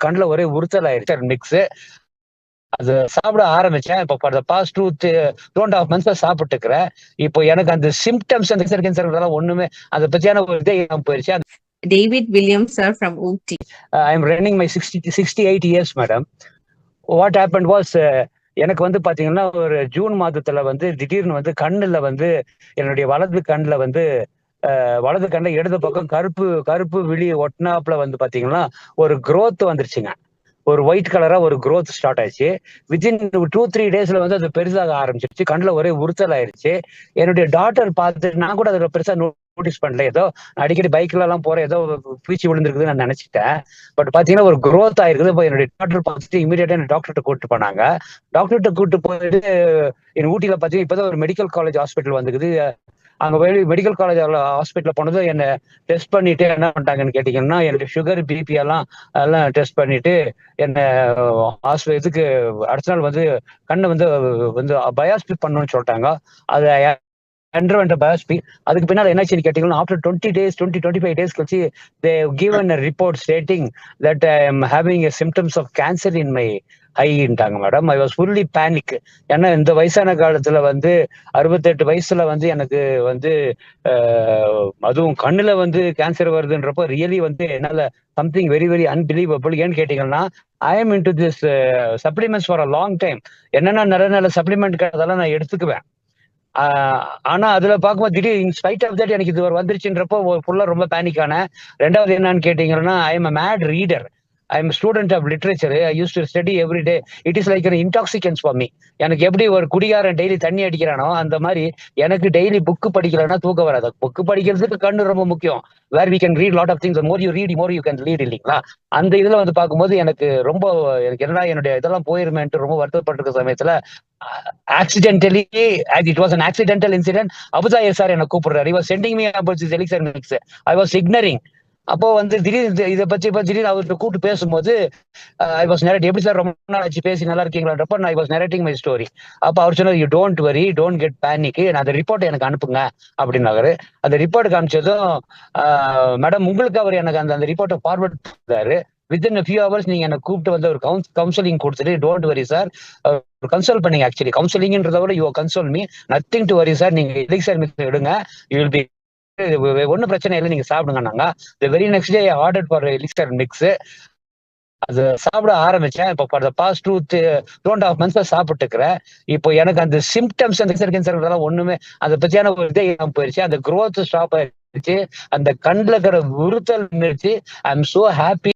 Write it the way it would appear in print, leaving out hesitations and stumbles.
கண்ணுல ஒரே உறுத்தல் ஆயிருச்சு மிக்ஸ். அது சாப்பிட ஆரம்பிச்சேன். இப்போ ஃபார் த பாஸ்ட் 2.5 மந்த்ஸா சாப்பிட்டுக்கிறேன். இப்போ எனக்கு அந்த சிம்ப்டம்ஸ் அந்த கேன்சர் இதெல்லாம் ஒண்ணுமே அத பத்தியான ஒரு இதே இல்லாம போயிருச்சு. David Williams, sir, from Ooty. I am running my 68 years, madam. What happened was, எனக்கு வந்து பாத்தீங்கன்னா, ஒரு ஜூன் மாதத்துல வந்து திடீர்னு வந்து கண்ணுல வந்து என்னுடைய வலது கண்ணுல வந்து வலது கண்ணுல இடது பக்கம் கருப்பு கருப்பு விழி ஒட்டினாப்புல வந்து பாத்தீங்கன்னா, ஒரு growth வந்துருச்சுங்க. ஒரு ஒயிட் கலரா ஒரு growth ஸ்டார்ட் ஆயிடுச்சு. வித்தின் 2-3 டேஸ்ல வந்து அது பெருசாக ஆரம்பிச்சிருச்சு. கண்ணுல ஒரே உறுத்தல் ஆயிருச்சு. என்னுடைய டாட்டர் பார்த்துட்டு நான் கூட அதுல பெருசா நோட்டீஸ் பண்ணல. ஏதோ அடிக்கடி பைக்ல எல்லாம் போறேன், ஏதோ பூச்சி விழுந்திருக்குதுன்னு நான் நினைச்சிட்டேன். பட் பாத்தீங்கன்னா ஒரு growth ஆயிருக்குது. இப்போ என்னுடைய டாக்டர் பார்த்துட்டு இமீடியட்டா என்ன டாக்டர்கிட்ட கூட்டிட்டு போனாங்க. டாக்டர்கிட்ட கூட்டிட்டு போயிட்டு என் ஊட்டியில பாத்தீங்கன்னா இப்பதான் ஒரு மெடிக்கல் காலேஜ் ஹாஸ்பிட்டல் வந்துக்குது. அங்க மெடிக்கல் காலேஜ் ஹாஸ்பிட்டல் போனது என்ன டெஸ்ட் பண்ணிட்டு என்ன பண்ணிட்டாங்கன்னு கேட்டீங்கன்னா, என்னுடைய சுகர் பிபி எல்லாம் டெஸ்ட் பண்ணிட்டு என்ன இதுக்கு அடுத்த நாள் வந்து கண்ணை வந்து வந்து பயாஸ்பி பண்ணணும்னு சொல்லிட்டாங்க. அது underwent a biopsy. அதுக்கு பின்னால என்னாச்சுன்னு கேட்டீங்கன்னா, ஆஃப்டர் 25 days கழிச்சு they have given a report stating that I am having a symptoms of cancer in my ஐன்ட்டாங்க madam. I was fully panic. ஏன்னா இந்த வயசான காலத்துல வந்து 68 வயசுல வந்து எனக்கு வந்து அதுவும் கண்ணுல வந்து கேன்சர் வருதுன்றப்போ ரியலி வந்து என்னால சம்திங் வெரி வெரி அன்பிலீவபிள். ஏன்னு கேட்டீங்கன்னா, I M into this supplements for a long time. என்னன்னா நல்ல நல்ல சப்ளிமெண்ட் அதெல்லாம் நான் எடுத்துக்குவேன். ஆனா அதுல பார்க்கும்போது திடீர் இன்ஸ்பைட் ஆஃப் தட் எனக்கு இது ஒரு வந்துருச்சுன்றப்போ ஃபுல்லா ரொம்ப பேனிக் ஆனேன். ரெண்டாவது என்னன்னு கேட்டீங்கன்னா, I am a mad reader. I am student of literature. I use to study every day. It is like an intoxicants for me. எனக்கு எப்படி ஒரு குடிகாரன் டெய்லி தண்ணி அடிக்கிறானோ அந்த மாதிரி எனக்கு டெய்லி புக்கு படிக்கலன்னா தூக்கம் வராது. புக்கு படிக்கிறதுக்கு கண்ணு ரொம்ப முக்கியம். Where we can read lot of things. More you read more you can lead இல்லைங்களா? அந்த இதுல வந்து பார்க்கும்போது எனக்கு ரொம்ப எனக்கு என்னடா என்னுடைய இதெல்லாம் போயிருமேன்ட்டு ரொம்ப வருத்தப்பட்டிருக்க சமயத்துல accidentally, as it was an accidental incident, Abuthahir sir என்ன கூப்பிடுறாரு. he was sending me about this elixir mix. I was ignoring. அப்போ வந்து திடீர்னு இதை பத்தி திடீர்னு அவர்கிட்ட கூப்பிட்டு பேசும்போது ஐ வாஸ் நரேட். எப்படி சார் ரொம்ப நாள் ஆச்சு பேசி நல்லா இருக்கீங்களான்றப்ப I was narrating my story. அப்போ அவர் சொன்னார், you don't worry, don't get panic, அந்த ரிப்போர்ட் எனக்கு அனுப்புங்க அப்படின்னாரு. அந்த ரிப்போர்ட் காமிச்சதும் மேடம் உங்களுக்கு அவர் எனக்கு அந்த ரிப்போர்ட்டை ஃபார்வர்ட் பண்ணாரு. வித்தின் ஃபியூ ஹவர்ஸ் நீங்க என்ன கூப்பிட்டு வந்து ஒரு கவுன்சிலிங் கொடுத்துட்டு, டோன்ட் வரி சார், கன்சல்ட் பண்ணீங்க. ஆக்சுவலி கவுன்சிலிங்ன்றத விட you console me, nothing to worry sir, நீங்க எலிக்சர் மிக்ஸ் எடுங்க, யூ வில் பி ஒன்னும் பிரச்சனை இல்லை, நீங்க சாப்பிடுங்க. நாங்க the very next day order for elixir mix. அது சாப்பிட ஆரம்பிச்சேன். இப்போ ஃபார் த பாஸ்ட் 2.5 மந்த்ஸா சாப்பிட்டுக்கிறேன். இப்போ எனக்கு அந்த சிம்ப்டம்ஸ் அந்த கேன்சர் இதெல்லாம் ஒண்ணுமே அதை பத்தியான ஒரு இதே இல்லாம போயிருச்சு. அந்த growth ஸ்டாப் ஆயிடுச்சு. அந்த கண்ணுல இருக்கிற உறுத்தல் நின்றுச்சு. I am so happy.